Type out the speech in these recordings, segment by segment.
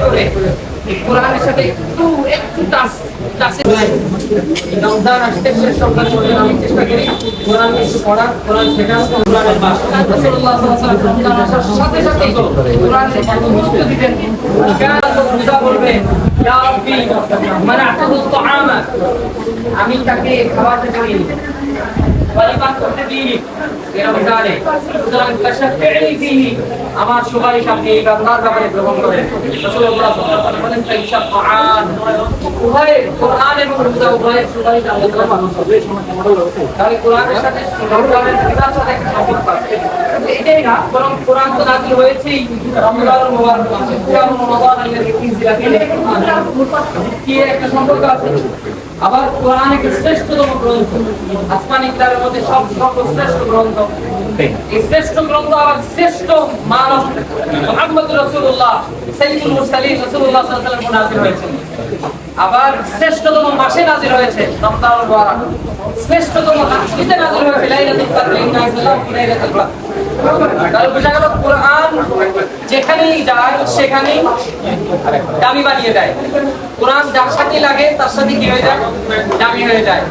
করে কোরআনের সাথে একটু টাচ রমজান আসতে শেষ সপ্তাহ পর্যন্ত আমি চেষ্টা করি কোরআন একটু পড়ার, কোরআন শেখার, কোরআনের ভাষা। রাসূলুল্লাহ সাল্লাল্লাহু আলাইহি ওয়াসাল্লাম রমজান আসার সাথে সাথে কোরআনের গুরুত্ব দিতেন। কেন রোজা বলবে ইয়া রাব্বি মানা'তুহু আত-তা'আমা, আমি তাকে খাওয়াতে পারিনি, পরিপাক করতে দিইনি এই রমজানে, সুতরাং তাশাফি'নি ফীহি, আমার সুপারিশ আপনি এই বান্দার ব্যাপারে গ্রহণ করেন। রাসূলুল্লাহ সাল্লাল্লাহু আলাইহি ওয়াসাল্লাম বলেন তাশাফাআন, উভয় কোরআন এবং রোজা উভয়ের সুপারিশ আল্লাহ গ্রহণ করবেন। তাহলে কোরআনের সাথে রমজানের রোজার সাথে একটা সম্পর্ক আছে। এটাই না, বরং কোরআন তো নাযিল হয়েছেই রমজানুল মুবারক মাসে, রমজান আল্লাযী উনজিলা ফীহি কি একটা সম্পর্ক আছে। আবার কোরআন এক শ্রেষ্ঠতম গ্রন্থ, আসমানি কিতাবের মধ্যে সর্বশ্রেষ্ঠ গ্রন্থ। এই শ্রেষ্ঠ গ্রন্থ আবার শ্রেষ্ঠ মানব মুহাম্মদ রাসূলুল্লাহ সাইয়্যিদুল মুরসালিন রাসূলুল্লাহ সাল্লাল্লাহু আলাইহি ওয়াসাল্লাম নাযিল হয়েছে। আবার শ্রেষ্ঠতম মাসে নাযিল হয়েছে রমজানুল মুবারক, শ্রেষ্ঠতম রাত্রিতে নাযিল হয়েছে লাইলাতুল কদর, লাইলাতুল কদর। তাহলে বোঝা গেল কোরআন যেখানেই যায় সেখানেই দামি বানিয়ে দেয়। কোরআন যার সাথে লাগে তার সাথে কি হয়ে যায়? দামি হয়ে যায়।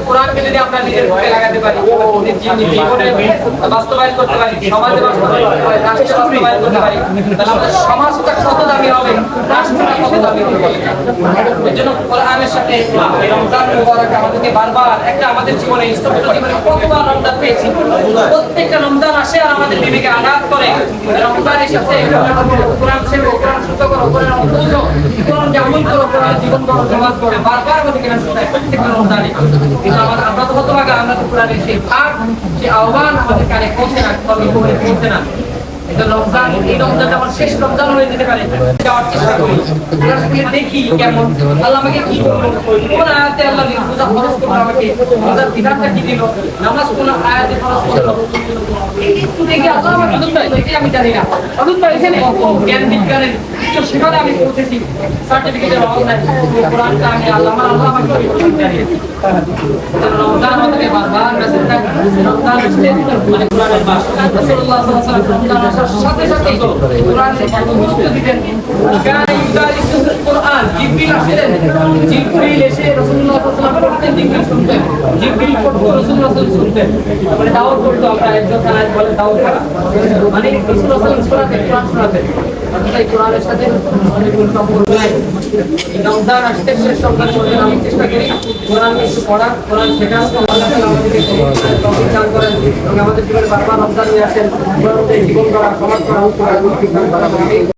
কোরআনকে যদি আমরা নিজের বুকে লাগাতে পারি, জীবনে বাস্তবায়ন করতে পারি, সমাজে বাস্তবায়ন করতে পারি, রাষ্ট্রে বাস্তবায়ন করতে পারি, তাহলে আমাদের সমাজটা কত দামি হবে, রাষ্ট্রটা কত দামি হবে। এর জন্য কোরআনের সাথে এই রমজান মুবারক আমাদেরকে বারবার একটা আমাদের জীবনে স্থবির জীবনে কতবার রমজান পেয়েছি, প্রত্যেকটা রমজান আসে আর আমাদের বিবেকে আঘাত করে। রমজান এসেছে, কোরআন ছেড়ে, কোরআন শুদ্ধ করো, কোরআন অন্তর্জ, কোরআন যেমন করো, কোরআন জীবন করো, নামাজ পড়ো, বারবার আমাদেরকে না শোনায় প্রত্যেকটা রমজানে। কিন্তু আমরা তো হতভাগা, আমরা তো কোরআনের সেই ভাগ, সেই আহ্বান আমাদের কানে পৌঁছে না, পৌঁছে না। রমজান, এই রমজানটা আমার শেষ রমজান হয়ে যেতে পারে, যাওয়ার চেষ্টা করি, দেখি কেমন আল্লাহ আমাকে কি করবো, কোন আয়াতে আল্লাহ রোজা ফরজ করলো, আমাকে রোজার বিধানটা কি দিল, নামাজ কোন আয়াতে ফরজ করলো, একটু দেখি আল্লাহ আমাকে এটাই আমি জানি না। অদূত ভাই এখানে জ্ঞান বিজ্ঞানের সেখানে আমি পৌঁছেছি, সার্টিফিকেটের অভাব নাই, কোরআনটা আমি আল্লাহ আমাকে জানি। রমজান আমাদেরকে বারবার মেসেজ দেয়, রমজান আসলে মানে কোরআনের মাস। রাসূলুল্লাহ সাল্লাল্লাহু আলাইহি ওয়াসাল্লাম রমজান আসার সাথে সাথে কোরআনের গুরুত্ব দিতেন। কানা ইউদারিসুল কোরআন, জিবরিল আসলেন, জিবরিল এসে রাসূলুল্লাহ সাল্লাল্লাহু আলাইহি ওয়াসাল্লাম পড়তেন, জিবরিল শুনতেন, জিবরিল পড়তো, রাসূলুল্লাহ সাল্লাল্লাহু আলাইহি ওয়াসাল্লাম শুনতেন। মানে দাওয়াত করতো, আমরা একজন থানায় বলে দাওয়াত করা, মানে রাসূলুল্লাহ সাল্লাল্লাহু আলাইহি ওয়াসাল্লাম কোরআন শোনাতেন। তাই কোরআনের সাথে অনেক সম্পর্ক নাই। রমজান আসতে শেষ সপ্তাহ পর্যন্ত আমি চেষ্টা করি কোরআন একটু পড়ার, কোরআন শেখার, আল্লাহ তাআলা আমাদেরকে তৌফিক দান করেন এবং আমাদের জীবনে বারবার রমজান নিয়ে আসেন, জীবন করা, সমাজ করা,